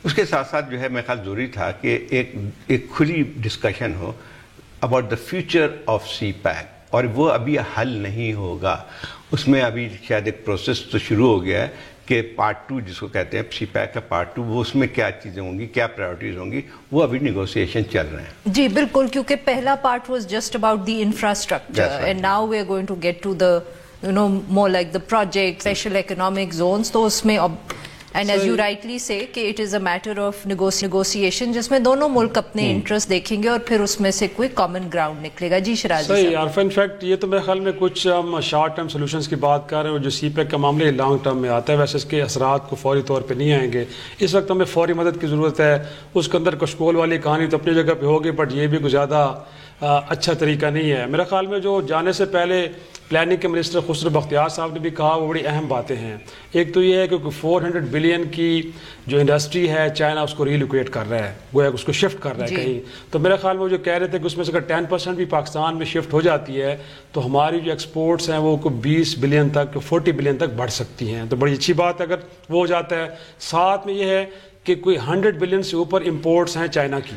اس کے ساتھ ساتھ جو ہے میرے خیال ضروری تھا کہ ایک کھلی ڈسکشن ہو about the future of CPEC, اور وہ ابھی حل نہیں ہوگا. اس میں ابھی شاید ایک پروسیس تو شروع ہو گیا ہے کہ پارٹ 2 جس کو کہتے ہیں سی پیک کا پارٹ 2، وہ اس میں کیا چیزیں ہوں گی، کیا پرائیورٹیز ہوں گی، وہ ابھی نیگوسیشن چل رہے ہیں. جی بالکل، کیونکہ پہلا part was just about the infrastructure and now we are going to get to the more like the project, special economic zones. تو اس میں and as you rightly say کہ it is a matter of negotiation جس میں دونوں ملک اپنے interest دیکھیں گے اور پھر اس میں سے کوئی کامن گراؤنڈ نکلے گا. جی شرازی صاحب. صحیح عارفہ، انفیکٹ یہ تو میرے خیال میں کچھ ہم شارٹ ٹرم سولوشنس کی بات کر رہے ہیں، جو سی پیک کا معاملہ لانگ ٹرم میں آتا ہے. ویسے اس کے اثرات کو فوری طور پہ نہیں آئیں گے. اس وقت ہمیں فوری مدد کی ضرورت ہے. اس کے اندر کشکول والی کہانی تو اپنی جگہ پہ ہوگی، بٹ یہ بھی کچھ زیادہ اچھا طریقہ نہیں ہے. میرے خیال میں جو جانے سے پہلے پلاننگ کے منسٹر خسرو بختیار صاحب نے بھی کہا وہ بڑی اہم باتیں ہیں. ایک تو یہ ہے کہ 400 بلین کی جو انڈسٹری ہے چائنا اس کو ریلوکیٹ کر رہا ہے، گویا اس کو شفٹ کر رہا ہے کہیں. تو میرے خیال میں وہ جو کہہ رہے تھے کہ اس میں سے اگر 10% بھی پاکستان میں شفٹ ہو جاتی ہے تو ہماری جو ایکسپورٹس ہیں وہ 20 بلین تک 40 بلین تک بڑھ سکتی ہیں. تو بڑی اچھی بات ہے اگر وہ ہو جاتا ہے. ساتھ میں یہ ہے کہ کوئی 100 بلین سے اوپر امپورٹس ہیں چائنا کی،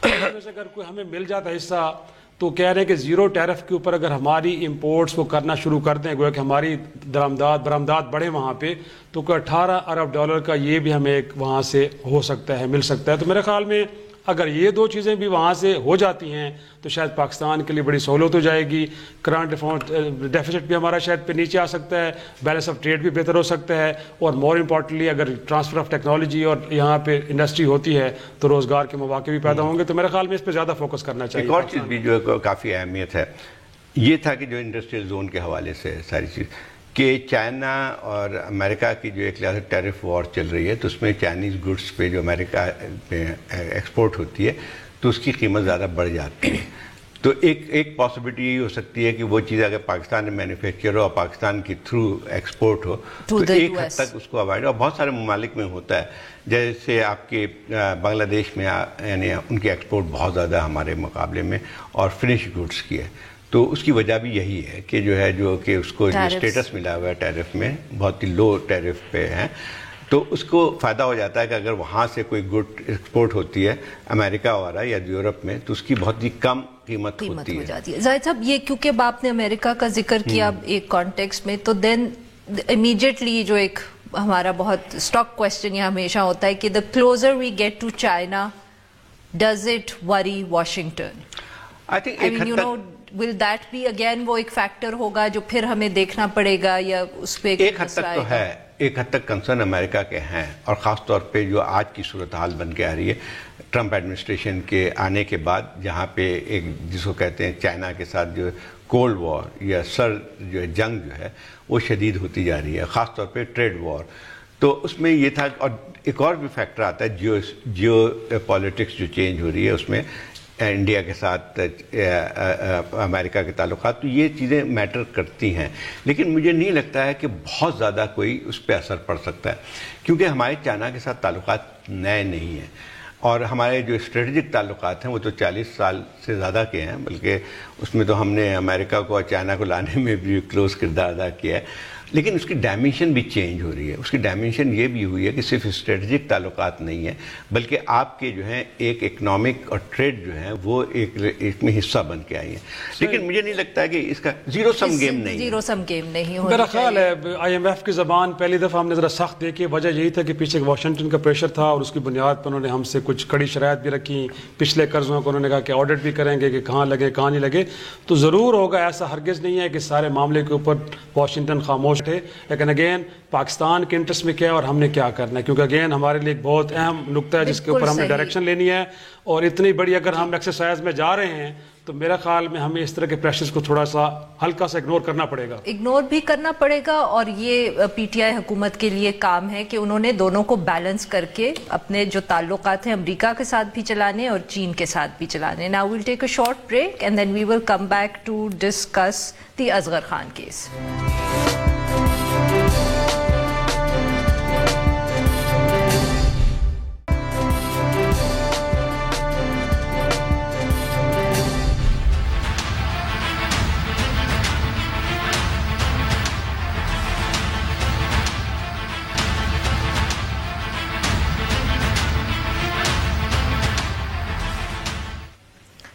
اس میں سے اگر کوئی ہمیں مل جاتا ہے حصہ تو کہہ رہے ہیں کہ زیرو ٹیرف کے اوپر اگر ہماری امپورٹس کو کرنا شروع کر دیں، گویا کہ ہماری برآمدات بڑھیں وہاں پہ، تو کوئی 18 ارب ڈالر کا یہ بھی ہمیں ایک وہاں سے ہو سکتا ہے، مل سکتا ہے. تو میرے خیال میں اگر یہ دو چیزیں بھی وہاں سے ہو جاتی ہیں تو شاید پاکستان کے لیے بڑی سہولت ہو جائے گی. کرنٹ ڈیفیسٹ بھی ہمارا شاید پہ نیچے آ سکتا ہے، بیلنس آف ٹریڈ بھی بہتر ہو سکتا ہے، اور مور امپورٹنٹلی اگر ٹرانسفر آف ٹیکنالوجی اور یہاں پہ انڈسٹری ہوتی ہے تو روزگار کے مواقع بھی پیدا ہوں گے. تو میرے خیال میں اس پہ زیادہ فوکس کرنا چاہیے. ایک اور چیز بھی جو کافی اہمیت ہے یہ تھا کہ جو انڈسٹریل زون کے حوالے سے ساری چیز کہ چائنا اور امریکہ کی جو ایک لحاظ سے ٹیرف وار چل رہی ہے، تو اس میں چائنیز گڈس پہ جو امریکہ میں ایکسپورٹ ہوتی ہے تو اس کی قیمت زیادہ بڑھ جاتی ہے. تو ایک پاسبلٹی یہ ہو سکتی ہے کہ وہ چیز اگر پاکستان میں مینوفیکچر ہو اور پاکستان کی تھرو ایکسپورٹ ہو تو ایک حد تک اس کو اوائڈ. اور بہت سارے ممالک میں ہوتا ہے، جیسے آپ کے بنگلہ دیش میں یعنی ان کی ایکسپورٹ بہت زیادہ ہمارے مقابلے میں اور فنش گڈس کی ہے. تو اس کی وجہ بھی یہی ہے کہ جو ہے جو کہ اس کو اسٹیٹس ملا ہوا ہے ٹیرف میں، بہت ہی لو ٹیرف پہ ہیں، تو اس کو فائدہ ہو جاتا ہے کہ اگر وہاں سے کوئی گڈ ایکسپورٹ ہوتی ہے امریکہ وغیرہ یا یورپ میں تو اس کی بہت ہی کم قیمت ہوتی ہے. زاہد صاحب یہ کیونکہ اب آپ نے امریکہ کا ذکر کیا ایک کانٹیکسٹ میں، تو دین امیڈیٹلی جو ایک ہمارا بہت اسٹاک کوشچن یہ ہمیشہ ہوتا ہے کہ the closer we get to China does it worry Washington? I think will that be again وہ ایک فیکٹر ہوگا جو پھر ہمیں دیکھنا پڑے گا، یا اس پہ ایک حد تک تو ہے، ایک حد تک کنسرن امریکہ کے ہیں، اور خاص طور پہ جو آج کی صورتحال بن کے آ رہی ہے ٹرمپ ایڈمنسٹریشن کے آنے کے بعد، جہاں پہ ایک جس کو کہتے ہیں چائنا کے ساتھ جو کولڈ وار یا جو جنگ جو ہے وہ شدید ہوتی جا رہی ہے، خاص طور پہ ٹریڈ وار. تو اس میں یہ تھا، اور ایک اور بھی فیکٹر آتا ہے جیو پالیٹکس جو چینج ہو رہی ہے اس میں انڈیا کے ساتھ امریکہ کے تعلقات، تو یہ چیزیں میٹر کرتی ہیں. لیکن مجھے نہیں لگتا ہے کہ بہت زیادہ کوئی اس پہ اثر پڑ سکتا ہے، کیونکہ ہمارے چائنا کے ساتھ تعلقات نئے نہیں ہیں، اور ہمارے جو اسٹریٹجک تعلقات ہیں وہ تو 40 سال سے زیادہ کے ہیں، بلکہ اس میں تو ہم نے امریکہ کو اور چائنا کو لانے میں بھی کلوز کردار ادا کیا ہے. لیکن اس کی ڈائمینشن بھی چینج ہو رہی ہے. اس کی ڈائمینشن یہ بھی ہوئی ہے کہ صرف اسٹریٹجک تعلقات نہیں ہیں، بلکہ آپ کے جو ہیں ایک اکنامک اور ٹریڈ جو ہیں وہ ایک میں حصہ بن کے آئی ہیں. لیکن مجھے نہیں لگتا ہے کہ اس کا زیرو سم گیم نہیں ہے. میرا خیال ہے IMF کی زبان پہلی دفعہ ہم نے ذرا سخت دیکھی، وجہ یہی تھا کہ پیچھے واشنگٹن کا پریشر تھا، اور اس کی بنیاد پر انہوں نے ہم سے کچھ کڑی شرائط بھی رکھی. پچھلے قرضوں کو انہوں نے کہا کہ آڈٹ بھی کریں گے کہ کہاں لگے کہاں نہیں لگے. تو ضرور ہوگا، ایسا ہرگز نہیں ہے کہ سارے معاملے کے اوپر واشنگٹن خاموش تھے. لیکن اگین پاکستان کے انٹرسٹ میں کیا ہے اور ہم نے کیا کرنا ہے، کیونکہ اگین ہمارے لیے ایک بہت اہم نقطہ ہے جس کے اوپر ہم نے ڈائریکشن لینی ہے. اور اتنی بڑی اگر ہم ایکسرسائز میں جا رہے ہیں تو میرا خیال میں ہمیں اس طرح کے پریشرز کو تھوڑا سا ہلکا سا اگنور کرنا پڑے گا. اگنور بھی کرنا پڑے گا, اور یہ پی ٹی آئی حکومت کے لیے کام ہے کہ انہوں نے دونوں کو بیلنس کر کے اپنے جو تعلقات ہیں امریکہ کے ساتھ بھی چلانے اور چین کے ساتھ بھی چلانے. Now we'll take a short break and then we will come back to discuss the Asghar Khan case.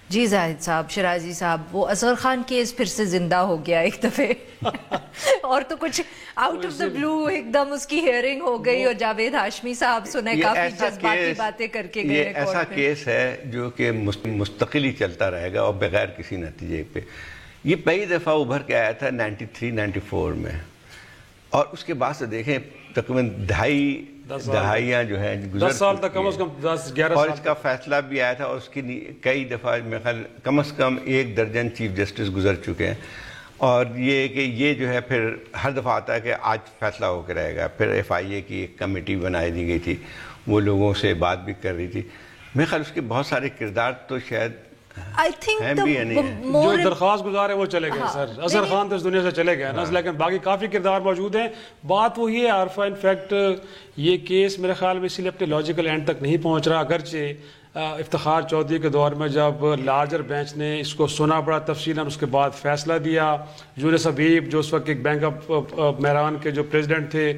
جی زاہد صاحب, شرازی صاحب, وہ اصغر خان کیس پھر سے زندہ ہو گیا ایک دفعے اور تو کچھ آؤٹ آف دا بلو ایک دم اس کی ہیئرنگ ہو گئی, اور جاوید ہاشمی صاحب سنے کافی جذباتی باتیں کر کے گئے. یہ ایسا کیس ہے جو کہ مستقل ہی چلتا رہے گا اور بغیر کسی نتیجے پہ. یہ پہلی دفعہ ابھر کے آیا تھا 93-94 میں, اور اس کے بعد سے دیکھیں تقریباً دہائیاں جو ہیں 10 سال تک کم از کم 10-11 سال, اور اس کا فیصلہ بھی آیا تھا, اور اس کی کئی دفعہ میرے خیال کم از کم 1 درجن چیف جسٹس گزر چکے ہیں. اور یہ کہ یہ جو ہے پھر ہر دفعہ آتا ہے کہ آج فیصلہ ہو کے رہے گا. پھر FIA کی ایک کمیٹی بنائی دی گئی تھی, وہ لوگوں سے بات بھی کر رہی تھی. میرے خیال اس کے بہت سارے کردار تو شاید جو درخواست گزار ہے وہ چلے گئے سر. اصغر خان تو اس دنیا سے چلے گئے نا, لیکن باقی کافی کردار موجود ہیں. بات وہی ہے عارفہ, انفیکٹ یہ کیس میرے خیال میں اسی لیے اپنے لاجیکل اینڈ تک نہیں پہنچ رہا, اگرچہ افتخار چودھری کے دور میں جب لارجر بینچ نے اس کو سنا بڑا تفصیلاً, اس کے بعد فیصلہ دیا. یونس حبیب جو اس وقت ایک بینک آف مہران کے جو پریزیڈنٹ تھے,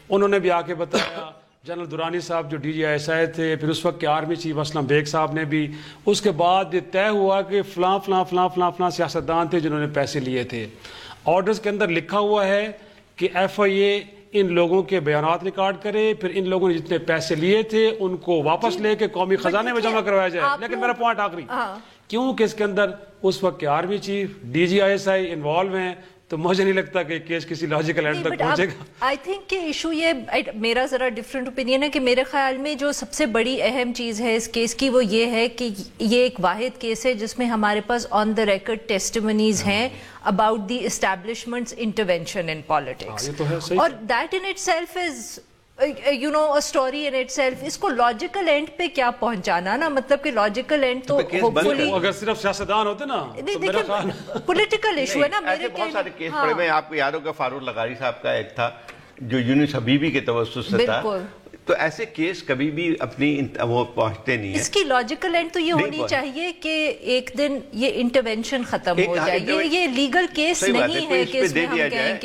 انہوں نے بھی آ کے بتایا. جنرل دورانی صاحب جو DGI تھے, پھر اس وقت کے آرمی چیف اسلم بیگ صاحب نے بھی. اس کے بعد یہ طے ہوا کہ فلاں فلاں فلاں فلاں فلاں سیاستدان تھے جنہوں نے پیسے لیے تھے. آرڈرز کے اندر لکھا ہوا ہے کہ FIA ان لوگوں کے بیانات ریکارڈ کرے, پھر ان لوگوں نے جتنے پیسے لیے تھے ان کو واپس لے کے قومی خزانے میں جمع کروایا جائے. لیکن میرا پوائنٹ آخری, کیونکہ اس کے اندر اس وقت کے آرمی چیف DGI انوالو ہیں, تو مجھے نہیں لگتا کہ کیس کسی لاجیکل اینڈ تک پہنچے گا. آئی تھنک کہ ایشو یہ, میرا ذرا ڈفرینٹ اوپینین ہے کہ میرے خیال میں جو سب سے بڑی اہم چیز ہے اس کیس کی وہ یہ ہے کہ یہ ایک واحد کیس ہے جس میں ہمارے پاس آن دا ریکارڈ ٹیسٹیمنیز ہیں about the establishment's intervention in politics. اور that in itself is a story in itself. اس کو لاجیکل اینڈ پہ کیا پہنچانا نا, مطلب کہ لاجیکل اینڈ تو اگر صرف سیاستدان ہوتے نا, پولیٹیکل ایشو ہے نا. ایسے بہت سارے کیس پڑے ہوئے, آپ کو یاد ہوگا فاروق لغاری صاحب کا ایک تھا جو یونس حبیبی کے توسط سے تھا. تو ایسے کیس کبھی بھی اپنی وہ پہنچتے نہیں ہیں. اس کی لاجیکل اینڈ تو یہ ہونی چاہیے کہ ایک دن یہ انٹرونشن ختم ہو جائے. یہ لیگل کیس نہیں ہے کہ اس میں ہم کہیں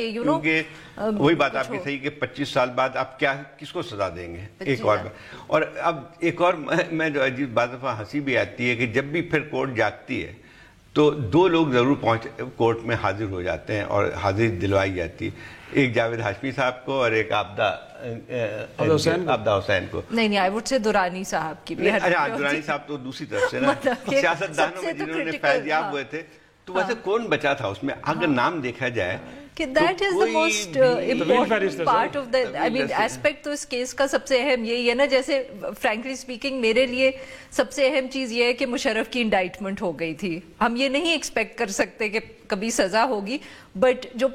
کہ وہی بات آپ کی صحیح کہ 25 سال بعد آپ کیا کس کو سزا دیں گے. ایک اور اب ایک اور میں جو عجیب بعض دفعہ ہنسی بھی آتی ہے کہ جب بھی پھر کورٹ جاگتی ہے تو 2 لوگ ضرور کورٹ میں حاضر ہو جاتے ہیں اور حاضری دلوائی جاتی ہے, ایک جاوید ہاشمی صاحب کو اور ایک عابدہ حسین کو. نہیں آئی وڈ سے دورانی صاحب کی بھی. دورانی صاحب تو دوسری طرف سے نا, سیاستدانوں میں جنہوں نے فیض یاب ہوئے تھے, تو ویسے کون بچا تھا اس میں اگر نام دیکھا جائے کہ that is the most important part of the aspect. تو اس کیس کا سب سے اہم یہی ہے نا, جیسے frankly speaking میرے لیے سب سے اہم چیز یہ ہے کہ مشرف کی انڈائٹمنٹ ہو گئی تھی. ہم یہ نہیں ایکسپیکٹ کر سکتے کہ کبھی سزا ہوگی, بٹ جو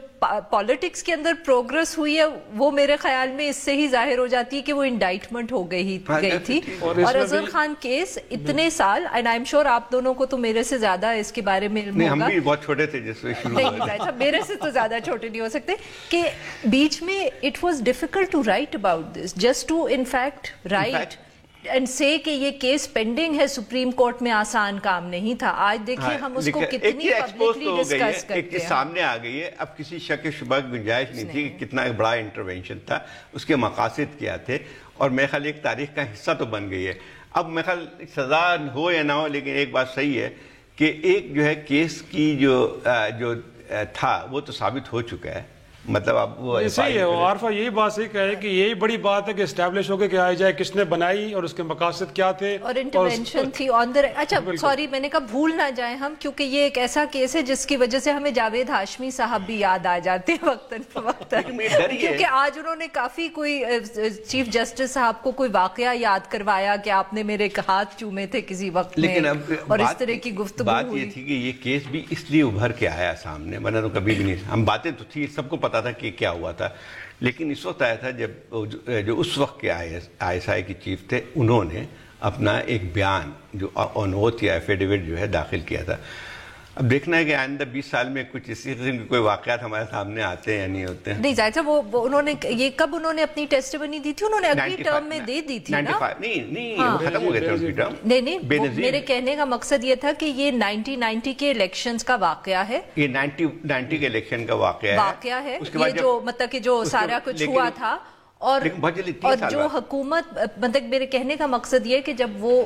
پالیٹکس کے اندر پروگرس ہوئی ہے وہ میرے خیال میں اس سے ہی ظاہر ہو جاتی ہے کہ وہ انڈائٹمنٹ ہو گئی تھی. اور اصغر خان کیس اتنے سال, اینڈ آئی ایم شیور آپ دونوں کو تو میرے سے زیادہ اس کے بارے میں علم ہوگا. ہم بھی بہت چھوٹے تھے جس میں شروع ہوا, میرے سے تو زیادہ چھوٹے نہیں ہو سکتے, کہ بیچ میں it was difficult to write about this, just to in fact write and say کہ یہ کیس پینڈنگ ہے سپریم کورٹ میں آسان کام نہیں تھا. آج دیکھیے ہم اس کو کتنی پبلکلی ڈسکس کرتے ہیں. سامنے آ گئی ہے, اب کسی شک شبہ گنجائش نہیں تھی کہ کتنا بڑا انٹروینشن تھا, اس کے مقاصد کیا تھے, اور میرے خیال ایک تاریخ کا حصہ تو بن گئی ہے. اب میرے خیال سزا ہو یا نہ ہو, لیکن ایک بات صحیح ہے کہ ایک جو ہے کیس کی جو تھا وہ تو ثابت ہو چکا ہے, مطلب اب وہ صحیح ہے. عارفہ یہی بات صحیح کہے کہ یہی بڑی بات ہے کہ اسٹیبلش ہو کے کہ آئی جائے کس نے بنائی اور اس کے مقاصد کیا تھے اور انٹرونشن تھی آن دا. اچھا سوری میں نے کہا بھول نہ جائیں ہم, کیونکہ یہ ایک ایسا کیس ہے جس کی وجہ سے ہمیں جاوید ہاشمی صاحب بھی یاد آ جاتے ہیں وقتاً فوقتاً, کیونکہ آج انہوں نے کافی کوئی چیف جسٹس صاحب کو کوئی واقعہ یاد کروایا کہ آپ نے میرے ہاتھ چومے تھے کسی وقت میں, اور اس طرح کی گفتگو. بات یہ تھی کہ یہ کیس بھی اس لیے ابھر کے آیا سامنے, ورنہ تو کبھی بھی نہیں. ہم باتیں تو تھی, سب کو پتا تھا کہ کیا ہوا تھا, لیکن اس وقت آیا تھا جب جو اس وقت کے ISI کی چیف تھے, انہوں نے اپنا ایک بیان جو آن اوتھ یا ایفیڈیوٹ جو ہے داخل کیا تھا. اب دیکھنا ہے کہ آئندہ 20 سال میں کچھ اسی قسم کے کوئی واقعات ہمارے سامنے آتے ہیں یا نہیں ہوتے ہیں. نہیں ظاہر ہے وہ انہوں نے یہ کب انہوں نے اپنی ٹیسٹیمنی دی تھی, انہوں نے اگلی ٹرم میں دے دی تھی نا. نہیں وہ ختم ہو گئے تھے ان کی ٹرم. نہیں میرے کہنے کا مقصد یہ تھا کہ یہ 1990 کے الیکشنز کا واقعہ ہے, یہ 90 کے الیکشن کا واقعہ ہے, یہ جو مطلب کہ جو سارا کچھ ہوا تھا. اور جو حکومت, مطلب میرے کہنے کا مقصد یہ کہ جب وہ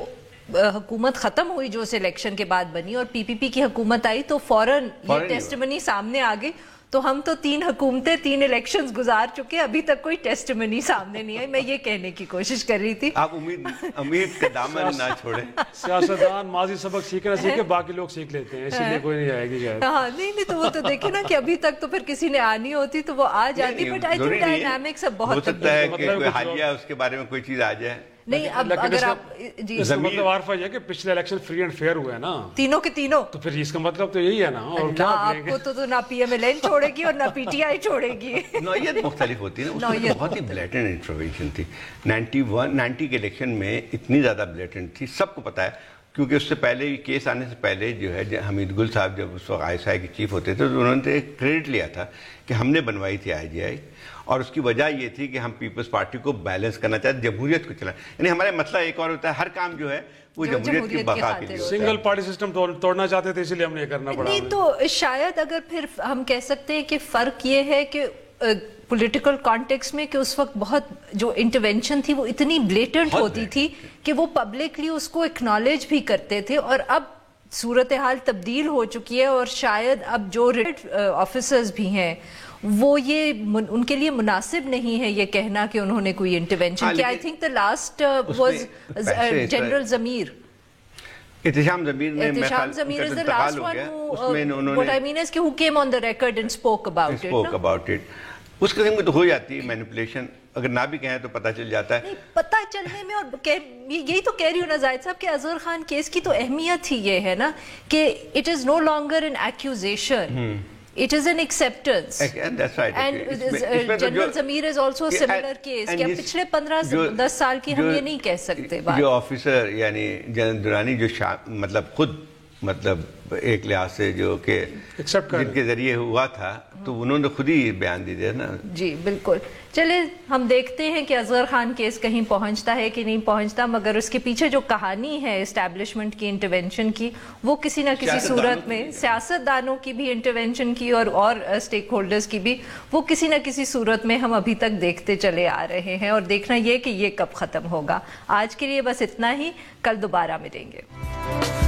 حکومت ختم ہوئی جو اس الیکشن کے بعد بنی اور PPP کی حکومت آئی تو فوراً یہ ٹیسٹیمنی سامنے آ گئی. تو ہم تو 3 حکومتیں 3 الیکشنز گزار چکے, ابھی تک کوئی ٹیسٹیمنی سامنے نہیں آئی. میں یہ کہنے کی کوشش کر رہی تھی. آپ امید کا دامن نہ چھوڑیں. سیاستدان ماضی سبق سیکھے باقی لوگ سیکھ لیتے ہیں, اسی لیے کوئی نہیں آئے گی. ہاں نہیں تو وہ تو دیکھیں نا کہ ابھی تک تو پھر کسی نے آنی ہوتی تو وہ آ جاتی, بٹ آئی تھنک ڈائنامکس اب بہت ہو سکتا ہے کہ کوئی حالیہ اس کے بارے میں کوئی چیز آ جائے. نہیں اب اگر آپ جی مطلب عارفہ یہ کہ پچھلے الیکشن فری اینڈ فیئر ہوئے نا تینوں کے تینوں, تو پھر اس کا مطلب تو یہی ہے نا. اور کیا آپ کو تو نہ PMLN چھوڑے گی اور نہ PTI چھوڑے گی. نوعیت مختلف ہوتی ہے نا, اس میں بہت ہی بلیٹنٹ انٹروینشن تھی. 90 کے الیکشن میں اتنی زیادہ بلیٹنٹ تھی, سب کو پتا ہے, کیونکہ اس سے پہلے کیس آنے سے پہلے جو ہے حمید گل صاحب جب اس وقت ISI کے چیف ہوتے تھے تو انہوں نے کریڈٹ لیا تھا کہ ہم نے بنوائی تھی IGI, اور اس کی وجہ یہ تھی کہ ہم پیپلز پارٹی کو بیلنس کرنا چاہتے, جمہوریت کو چلانا. یعنی ہمارا مسئلہ ایک اور ہوتا ہے, ہر کام جو ہے وہ جمہوریت کی بقا کے لیے. سنگل پارٹی سسٹم توڑنا چاہتے تھے, اس لیے ہم نے یہ کرنا پڑا. نہیں تو شاید اگر پھر ہم کہہ سکتے ہیں کہ فرق یہ ہے کہ پولیٹیکل کانٹیکس میں کہ اس وقت بہت جو انٹرونشن تھی وہ اتنی بلیٹنٹ ہوتی تھی کہ وہ پبلکلی اس کو اکنالج بھی کرتے تھے, اور اب صورتحال تبدیل ہو چکی ہے, اور شاید اب جو آفیسرز بھی ہیں وہ یہ ان کے لیے مناسب نہیں ہے یہ کہنا کہ انہوں نے کوئی انٹرونشن کیا. I think the last was general ضمیر. احتشام ضمیر is the last one who, what I mean is کہ who came on the record and spoke about it. اس قسم کی تو ہو جاتی ہے مینیپولیشن, اگر نہ بھی کہیں تو پتہ چل جاتا ہے. پتہ چلنے میں, اور یہی تو کہہ رہی ہوں نا زاہد صاحب کہ اظہر خان کیس کی تو اہمیت ہی یہ ہے نا کہ it is no longer an accusation. It is an acceptance. That's right. And General Zamir is also a similar case. کہ پچھلے 15-10 سال کی ہم یہ نہیں کہہ سکتے بات. جو آفیسر یعنی جنرل درانی جو مطلب خود مطلب ایک لحاظ سے جو کہ جن کے ذریعے ہوا تھا تو انہوں نے خود ہی بیان دے دیا نا. جی بالکل. چلے ہم دیکھتے ہیں کہ اصغر خان کیس کہیں پہنچتا ہے کہ نہیں پہنچتا, مگر اس کے پیچھے جو کہانی ہے اسٹیبلشمنٹ کی انٹرونشن کی وہ کسی نہ کسی صورت میں, سیاست دانوں کی بھی انٹرونشن کی اور اسٹیک ہولڈرز کی بھی, وہ کسی نہ کسی صورت میں ہم ابھی تک دیکھتے چلے آ رہے ہیں, اور دیکھنا یہ کہ یہ کب ختم ہوگا. آج کے لیے بس اتنا ہی, کل دوبارہ ملیں گے.